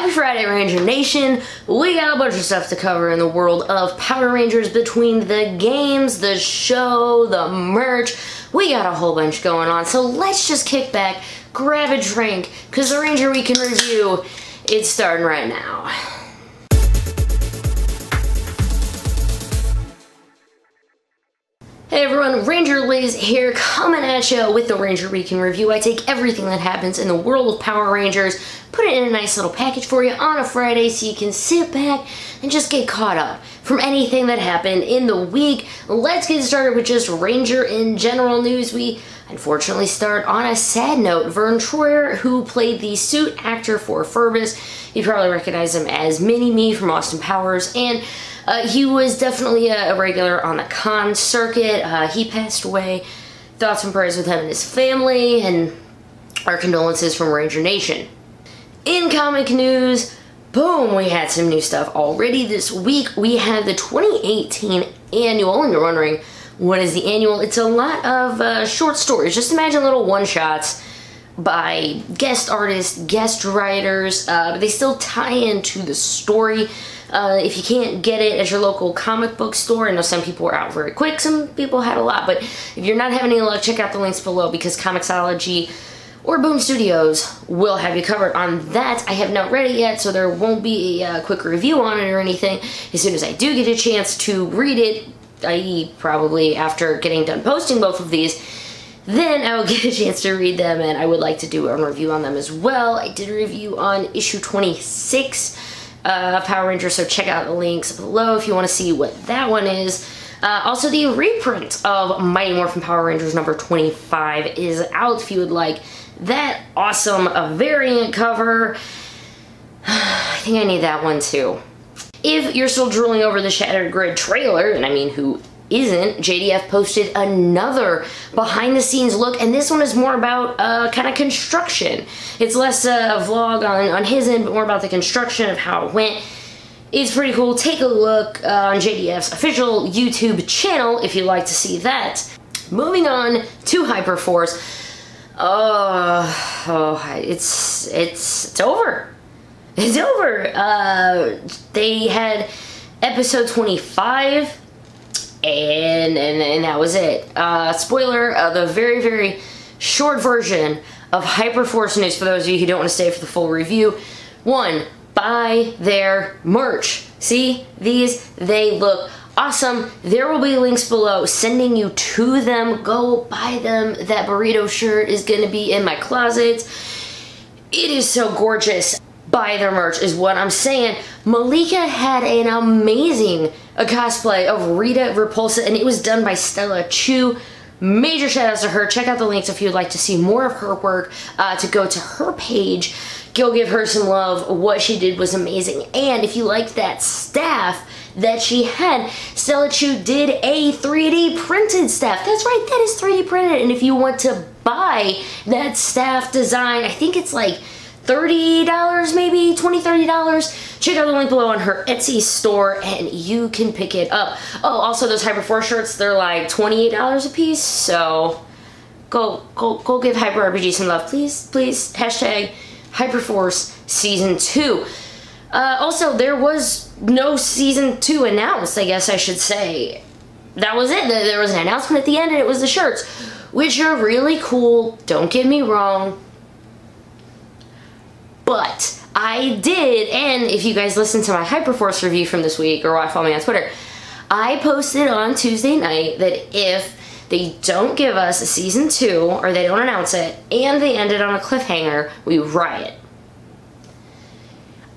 Happy Friday, Ranger Nation! We got a bunch of stuff to cover in the world of Power Rangers between the games, the show, the merch. We got a whole bunch going on, so let's just kick back, grab a drink, because the Ranger Week in Review, it's starting right now. Hey everyone, Ranger Liz here, coming at you with the Ranger Week in Review. I take everything that happens in the world of Power Rangers, put it in a nice little package for you on a Friday so you can sit back and just get caught up from anything that happened in the week. Let's get started with just Ranger in general news. We unfortunately start on a sad note. Rwir, who played the suit actor for Ferbus, you probably recognize him as Mini-Me from Austin Powers, and he was definitely a regular on the con circuit. He passed away. Thoughts and prayers with him and his family, and our condolences from Ranger Nation. In comic news, boom, we had some new stuff already this week. We have the 2018 annual, and you're wondering, what is the annual? It's a lot of short stories. Just imagine little one-shots by guest artists, guest writers, but they still tie into the story. If you can't get it at your local comic book store, I know some people were out very quick, some people had a lot, but if you're not having any luck, check out the links below because Comixology or Boom Studios will have you covered on that. I have not read it yet, so there won't be a quick review on it or anything. As soon as I do get a chance to read it, i.e. probably after getting done posting both of these, then I will get a chance to read them, and I would like to do a review on them as well. I did a review on issue 26 of Power Rangers, so check out the links below if you want to see what that one is. Also, the reprint of Mighty Morphin Power Rangers number 25 is out if you would like that awesome variant cover. I think I need that one too. If you're still drooling over the Shattered Grid trailer, and I mean, who isn't, JDF posted another behind-the-scenes look, and this one is more about kind of construction. It's less a vlog on his end, but more about the construction of how it went. It's pretty cool. Take a look on JDF's official YouTube channel if you'd like to see that. Moving on to Hyperforce. It's over. It's over. They had episode 25. And that was it. Spoiler, the very, very short version of Hyperforce news for those of you who don't want to stay for the full review. 1, buy their merch. See? These, they look awesome. There will be links below sending you to them. Go buy them. That burrito shirt is going to be in my closet. It is so gorgeous. Buy their merch is what I'm saying. Malika had an amazing cosplay of Rita Repulsa, and it was done by Stella Chuu. Major shout outs to her. Check out the links if you'd like to see more of her work, to go to her page. Go give her some love. What she did was amazing. And if you liked that staff that she had, Stella Chuu did a 3D printed staff. That's right, that is 3D printed. And if you want to buy that staff design, I think it's like $30 maybe, $20-$30. Check out the link below on her Etsy store and you can pick it up. Oh, also those Hyperforce shirts, they're like $28 a piece, so go give Hyper RPG some love, please, please. Hashtag Hyperforce Season 2. Also, there was no Season 2 announced, I guess I should say. That was it. There was an announcement at the end and it was the shirts, which are really cool, don't get me wrong. But I did, and if you guys listen to my Hyperforce review from this week, or follow me on Twitter, I posted on Tuesday night that if they don't give us a Season 2, or they don't announce it, and they end it on a cliffhanger, we riot.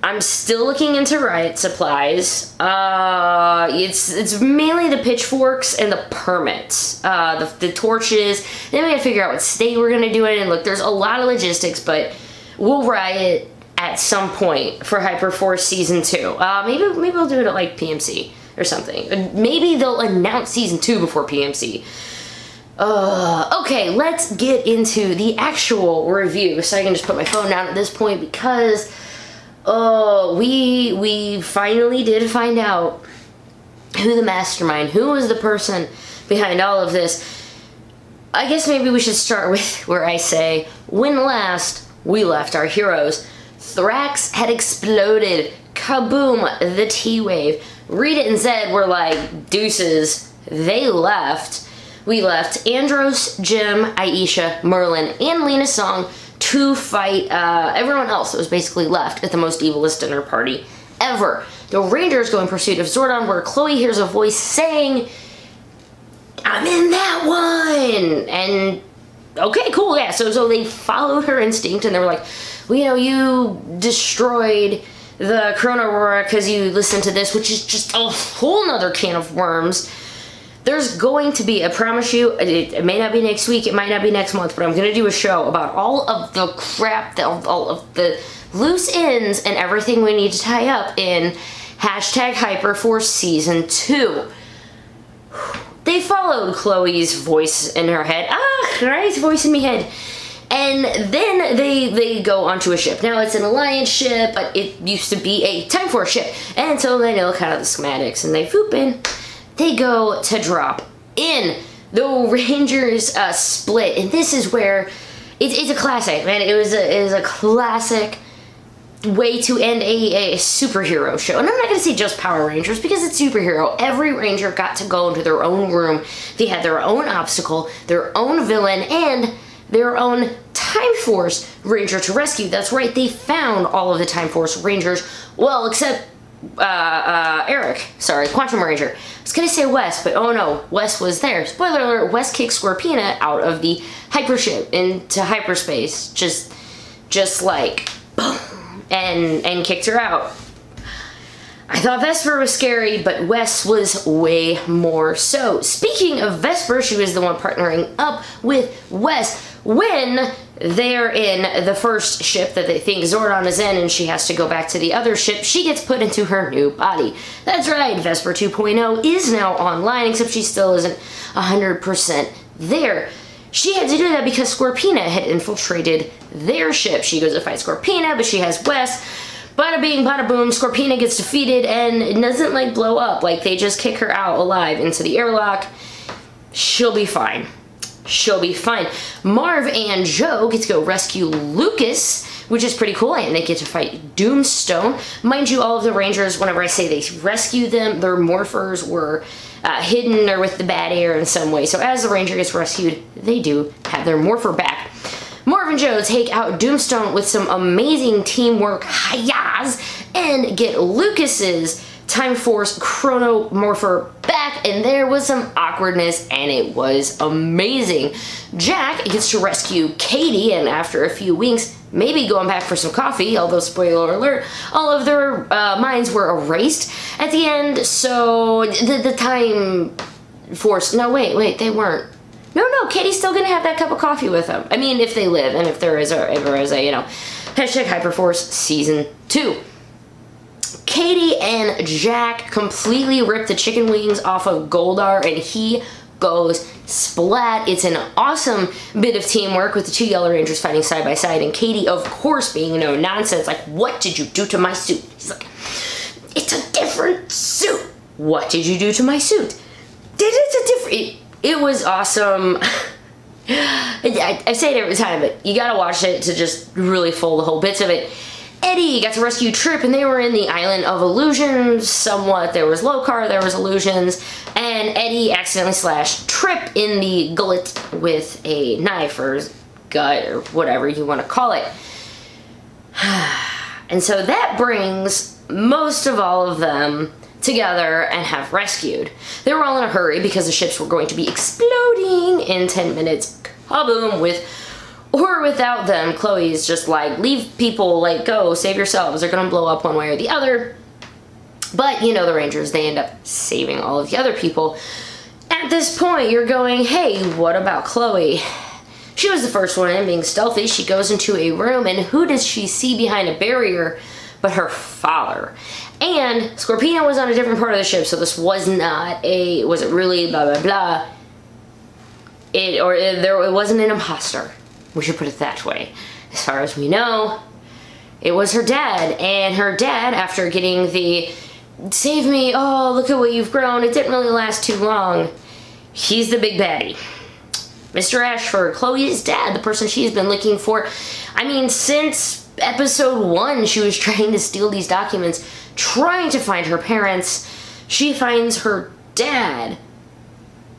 I'm still looking into riot supplies. It's mainly the pitchforks and the permits, the torches. Then we gotta figure out what state we're gonna do it in. Look, there's a lot of logistics, but we'll riot at some point for Hyperforce Season 2. Maybe we'll do it at like PMC or something. Maybe they'll announce Season 2 before PMC. Okay, let's get into the actual review so I can just put my phone down at this point because we finally did find out who the mastermind, who was the person behind all of this. I guess maybe we should start with where I say, when last we left our heroes. Thrax had exploded. Kaboom, the T-Wave. Rita and Zed were like, deuces. They left. We left Andros, Jim, Aisha, Merlin, and Lena Song to fight everyone else that was basically left at the most evilest dinner party ever. The Rangers go in pursuit of Zordon, where Chloe hears a voice saying, I'm in that one! And, okay, cool, yeah. So they followed her instinct, and they were like, well, you know, you destroyed the Chrono Aurora because you listened to this, which is just a whole nother can of worms. There's going to be, I promise you, it may not be next week, it might not be next month, but I'm going to do a show about all of the crap, all of the loose ends and everything we need to tie up in #Hyperforce Season 2. They followed Chloe's voice in her head. Right, voice in me head. And then they go onto a ship. Now it's an Alliance ship, but it used to be a Time Force ship. And so they know kind of the schematics, and they swoop in. They go to drop in. The Rangers split, and this is where it's a classic, man. It was a classic way to end a superhero show. And I'm not going to say just Power Rangers because it's superhero. Every Ranger got to go into their own room. They had their own obstacle, their own villain, and their own Time Force Ranger to rescue. That's right, they found all of the Time Force Rangers, well, except Eric, sorry, Quantum Ranger. I was gonna say Wes, but oh no, Wes was there. Spoiler alert, Wes kicked Scorpina out of the hypership into hyperspace, just like, boom, and kicked her out. I thought Vesper was scary, but Wes was way more so. Speaking of Vesper, she was the one partnering up with Wes when they're in the first ship that they think Zordon is in, and she has to go back to the other ship. She gets put into her new body. That's right, Vesper 2.0 is now online, except she still isn't 100% there. She had to do that because Scorpina had infiltrated their ship. She goes to fight Scorpina, but she has Wes. Bada bing, bada boom, Scorpina gets defeated, and it doesn't, like, blow up. Like, they just kick her out alive into the airlock. She'll be fine. She'll be fine. Marv and Joe get to go rescue Lucas, which is pretty cool, and they get to fight Doomstone. Mind you, all of the Rangers, whenever I say they rescue them, their morphers were hidden or with the bad air in some way. So as the Ranger gets rescued, they do have their morpher back. Marv and Joe take out Doomstone with some amazing teamwork, hi-yas, and get Lucas's Time Force Chrono Morpher back, and there was some awkwardness, and it was amazing. Jack gets to rescue Katie, and after a few weeks, maybe going back for some coffee, although spoiler alert, all of their minds were erased at the end, so the Time Force, no wait, they weren't. No, Katie's still gonna have that cup of coffee with them. I mean, if they live, and if there is ever is a, you know, #Hyperforce Season 2. Katie and Jack completely rip the chicken wings off of Goldar, and he goes splat. It's an awesome bit of teamwork with the two Yellow Rangers fighting side by side, and Katie, of course, being no nonsense, like, what did you do to my suit? He's like, it's a different suit. What did you do to my suit? It was awesome. I say it every time, but you gotta watch it to just really fold the whole bits of it. Eddie got to rescue Trip, and they were in the Island of Illusions somewhat. There was Lokar, there was Illusions, and Eddie accidentally slashed Trip in the gullet with a knife or gut or whatever you want to call it. And so that brings most of all of them together and have rescued. They were all in a hurry because the ships were going to be exploding in 10 minutes. Kaboom, with or without them. Chloe's just like, leave people, like, go, save yourselves. They're gonna blow up one way or the other. But, you know, the Rangers, they end up saving all of the other people. At this point, you're going, hey, what about Chloe? She was the first one in, being stealthy. She goes into a room, and who does she see behind a barrier but her father? And Scorpina was on a different part of the ship, so this was not a, was it really blah, blah, blah. It wasn't an imposter. We should put it that way. As far as we know, it was her dad. And her dad, after getting the, save me, oh, look at what you've grown, it didn't really last too long. He's the big baddie. Mr. Ashford, Chloe's dad, the person she's been looking for, I mean, since episode 1, she was trying to steal these documents, trying to find her parents. She finds her dad.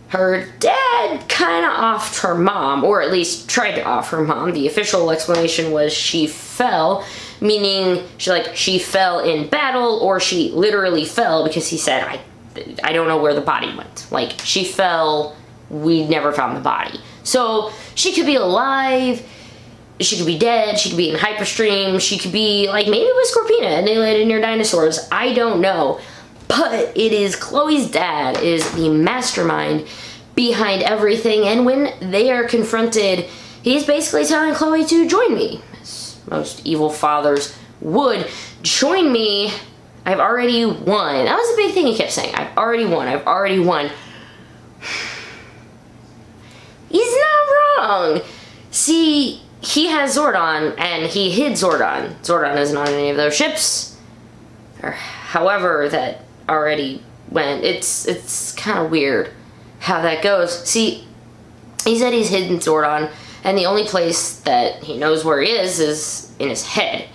Her dad kind of offed her mom, or at least tried to off her mom. The official explanation was she fell, meaning she fell in battle, or she literally fell because he said, I don't know where the body went. Like, she fell, we never found the body. So she could be alive, she could be dead, she could be in hyperstream, she could be like maybe with Scorpina, annihilated near dinosaurs. I don't know. But it is Chloe's dad is the mastermind behind everything, and when they are confronted, he's basically telling Chloe to join me, as most evil fathers would. Join me, I've already won. That was a big thing he kept saying. I've already won, I've already won. He's not wrong. See, he has Zordon, and he hid Zordon. Zordon isn't on any of those ships, or however that already went. It's kind of weird how that goes. See, he said he's hidden Zordon, and the only place that he knows where he is in his head.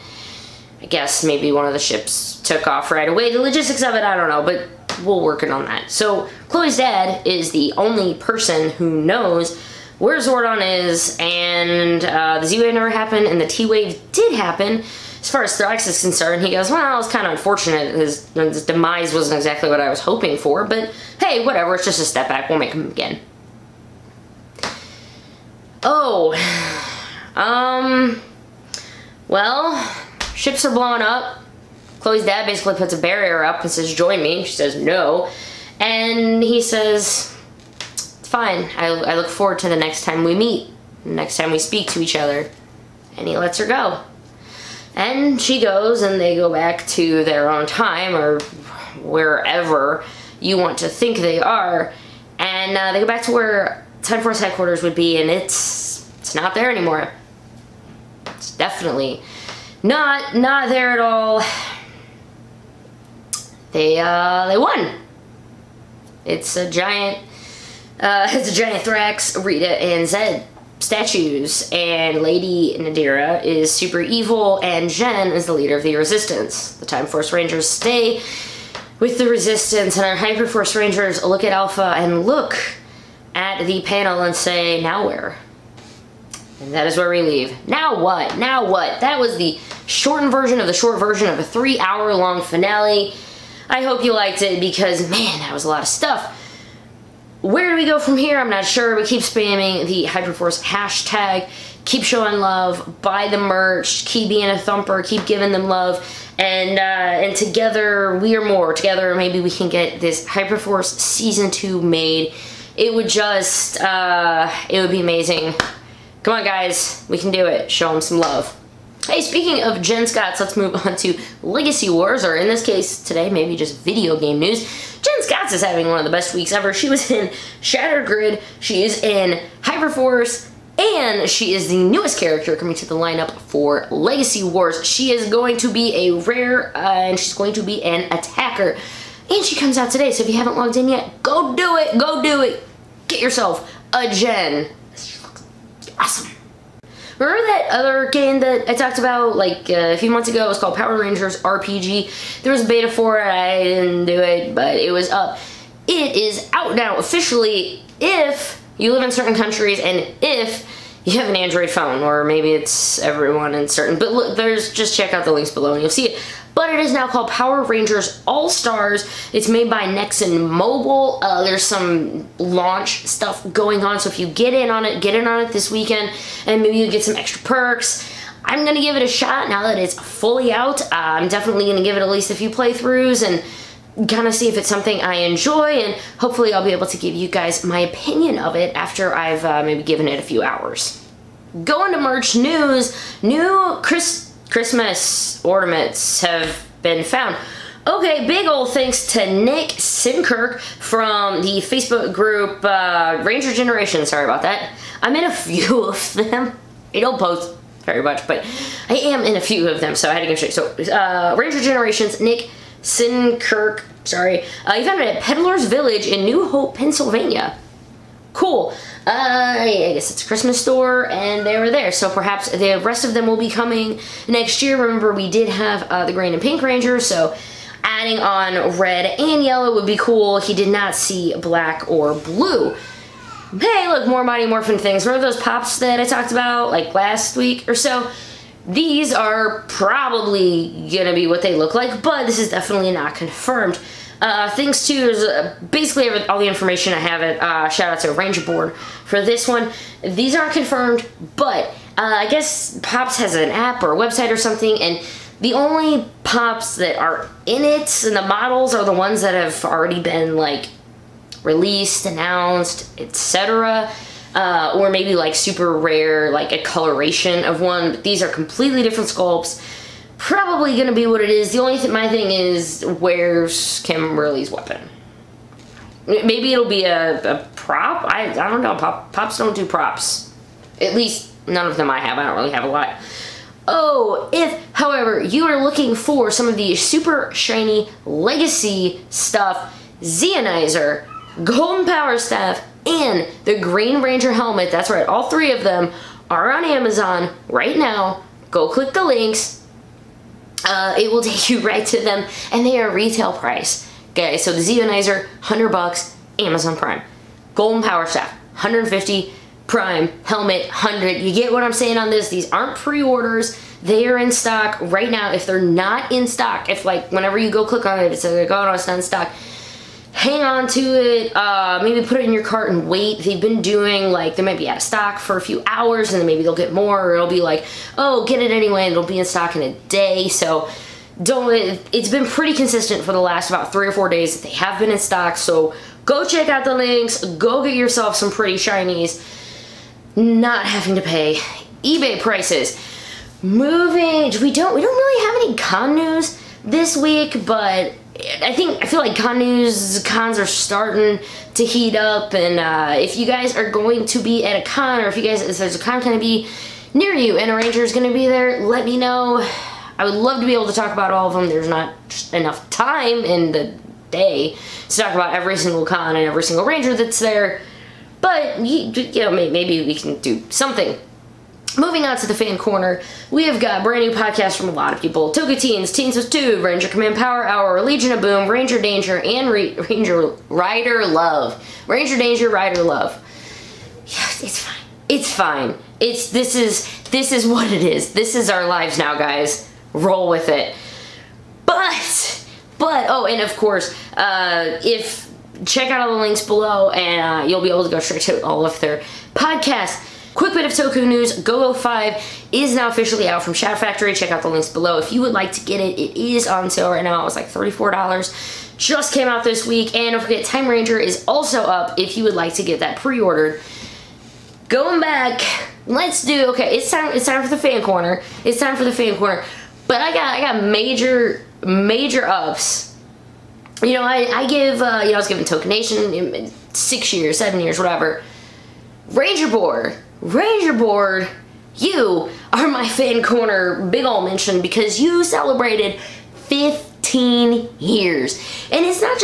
I guess maybe one of the ships took off right away. The logistics of it, I don't know, but we'll work it on that. So Chloe's dad is the only person who knows where Zordon is, and the Z-Wave never happened, and the T-Wave did happen. As far as Thrax is concerned, he goes, well, it's kind of unfortunate. His demise wasn't exactly what I was hoping for, but hey, whatever, it's just a step back. We'll make him again. Oh, well, ships are blowing up. Chloe's dad basically puts a barrier up and says, join me. She says no, and he says, it's fine. I look forward to the next time we meet, next time we speak to each other. And he lets her go. And she goes, and they go back to their own time, or wherever you want to think they are. And they go back to where Time Force headquarters would be, and it's not there anymore. It's definitely not there at all. They won. It's a giant Thrax, Rita, and Zed statues, and Lady Nadira is super evil, and Jen is the leader of the Resistance. The Time Force Rangers stay with the Resistance, and our Hyperforce Rangers look at Alpha and look at the panel and say, now where? And that is where we leave. Now what? Now what? That was the shortened version of the short version of a 3-hour-long finale. I hope you liked it, because, man, that was a lot of stuff. Where do we go from here? I'm not sure. We keep spamming the Hyperforce hashtag. Keep showing love. Buy the merch. Keep being a thumper. Keep giving them love. And together, we are more. Together, maybe we can get this Hyperforce Season 2 made. It would just, it would be amazing. Come on, guys. We can do it. Show them some love. Hey, speaking of Jen Scotts, let's move on to Legacy Wars, or in this case, today, maybe just video game news. Jen Scotts is having one of the best weeks ever. She was in Shattered Grid, she is in Hyperforce, and she is the newest character coming to the lineup for Legacy Wars. She is going to be a rare, and she's going to be an attacker. And she comes out today, so if you haven't logged in yet, go do it, go do it. Get yourself a Jen. This looks awesome. Remember that other game that I talked about like a few months ago? It was called Power Rangers RPG. There was a beta for it. I didn't do it, but it was up. It is out now officially if you live in certain countries and if you have an Android phone, or maybe it's everyone in certain, but look, just check out the links below and you'll see it. But it is now called Power Rangers All-Stars. It's made by Nexon Mobile. There's some launch stuff going on, so if you get in on it this weekend, and maybe you get some extra perks. I'm gonna give it a shot now that it's fully out. I'm definitely gonna give it at least a few playthroughs and kind of see if it's something I enjoy, and hopefully I'll be able to give you guys my opinion of it after I've maybe given it a few hours. Going to merch news, new Christmas ornaments have been found. Okay, big ol' thanks to Nick Cinciruk from the Facebook group Ranger Generation. Sorry about that. I'm in a few of them. I don't post very much, but I am in a few of them, so I had to give a straight. So, Ranger Generations, Nick Cinciruk, sorry. You found it at Peddlers Village in New Hope, Pennsylvania. Cool. I guess it's a Christmas store, and they were there. So perhaps the rest of them will be coming next year. Remember, we did have the green and pink ranger, so adding on red and yellow would be cool. He did not see black or blue. Hey, look, more Mighty Morphin things. Remember those pops that I talked about like last week or so? These are probably gonna be what they look like, but this is definitely not confirmed. Things too, there's basically all the information I have it. Shout out to Ranger Board for this one. These aren't confirmed, but I guess Pops has an app or a website or something, and the only Pops that are in it and the models are the ones that have already been like released, announced, etc. Or maybe like super rare, like a coloration of one. But these are completely different sculpts. Probably gonna be what it is. The only my thing is, where's Kimberly's weapon? Maybe it'll be a prop? I don't know. Pops don't do props. At least none of them I have. I don't really have a lot. Oh, if, however, you are looking for some of the super shiny legacy stuff, Zeonizer, Golden Power Staff, and the Green Ranger helmet, that's right, all three of them are on Amazon right now. Go click the links. It will take you right to them, and they are retail price. Okay, so the Zeonizer, $100, Amazon Prime. Golden Power Staff, $150, Prime, helmet, $100. You get what I'm saying on this. These aren't pre-orders. They are in stock right now. If they're not in stock, if like whenever you go click on it, it says oh no, it's not in stock, hang on to it, maybe put it in your cart and wait. They've been doing like, they might be out of stock for a few hours and then maybe they'll get more, or it'll be like, oh, get it anyway, and it'll be in stock in a day. So it's been pretty consistent for the last about 3 or 4 days that they have been in stock. So go check out the links, go get yourself some pretty shinies, not having to pay eBay prices. Moving, we don't really have any con news this week, but I feel like cons are starting to heat up, and if you guys are going to be at a con, or if there's a con going to be near you and a ranger is going to be there, let me know. I would love to be able to talk about all of them. There's not enough time in the day to talk about every single con and every single ranger that's there, but you know, maybe we can do something. Moving on to the fan corner, we have got brand new podcasts from a lot of people. Toku Teens, Teens with Two, Ranger Command Power Hour, Legion of Boom, Ranger Danger, and Ranger Rider Love. Ranger Danger, Rider Love. Yes, it's fine. It's fine. This is what it is. This is our lives now, guys. Roll with it. But oh, and of course, if check out all the links below, and you'll be able to go straight to all of their podcasts. Quick bit of Toku news, Go-Go 5 is now officially out from Shadow Factory. Check out the links below if you would like to get it. It is on sale right now. It was like $34. Just came out this week. And don't forget, Time Ranger is also up if you would like to get that pre-ordered. Going back, let's do, okay, it's time for the fan corner. It's time for the fan corner. But I got major ups. You know, I give, you know, I was giving Token Nation 6 years, 7 years, whatever. Ranger Board, you are my fan corner big ol' mention because you celebrated 15 years. And it's not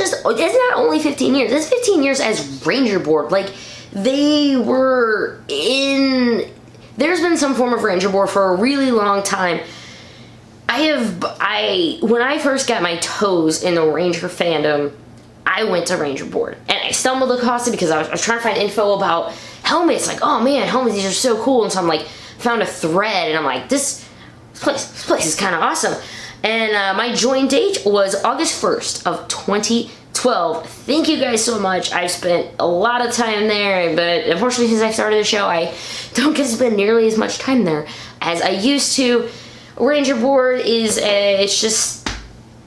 only 15 years, it's 15 years as Ranger Board. Like, they were there's been some form of Ranger Board for a really long time. When I first got my toes in the Ranger fandom, I went to Ranger Board. And I stumbled across it because I was trying to find info about helmets. Like, oh man, helmets, these are so cool. And so I'm like, found a thread, and I'm like, this place is kind of awesome. And my join date was August 1st of 2012. Thank you guys so much. I've spent a lot of time there, but unfortunately since I started the show, I don't get to spend nearly as much time there as I used to. Ranger Board is, it's just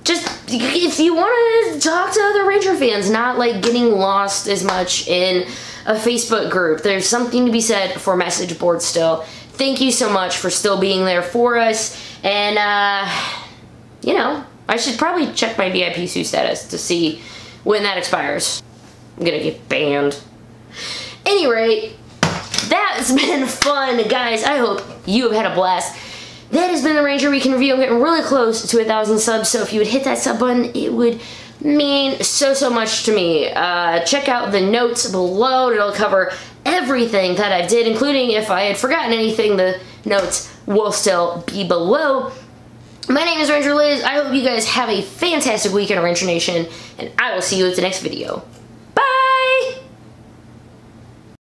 if you want to talk to other Ranger fans, not like getting lost as much in a Facebook group. There's something to be said for message boards still. Thank you so much for still being there for us. And, you know, I should probably check my VIP suit status to see when that expires. I'm gonna get banned. Anyway, that's been fun, guys. I hope you have had a blast. That has been the Ranger Weekend Review. I'm getting really close to 1,000 subs, so if you would hit that sub button, it would mean so much to me. Check out the notes below. It'll cover everything that I did, including if I had forgotten anything, the notes will still be below. My name is Ranger Liz. I hope you guys have a fantastic weekend, Ranger Nation, and I will see you at the next video.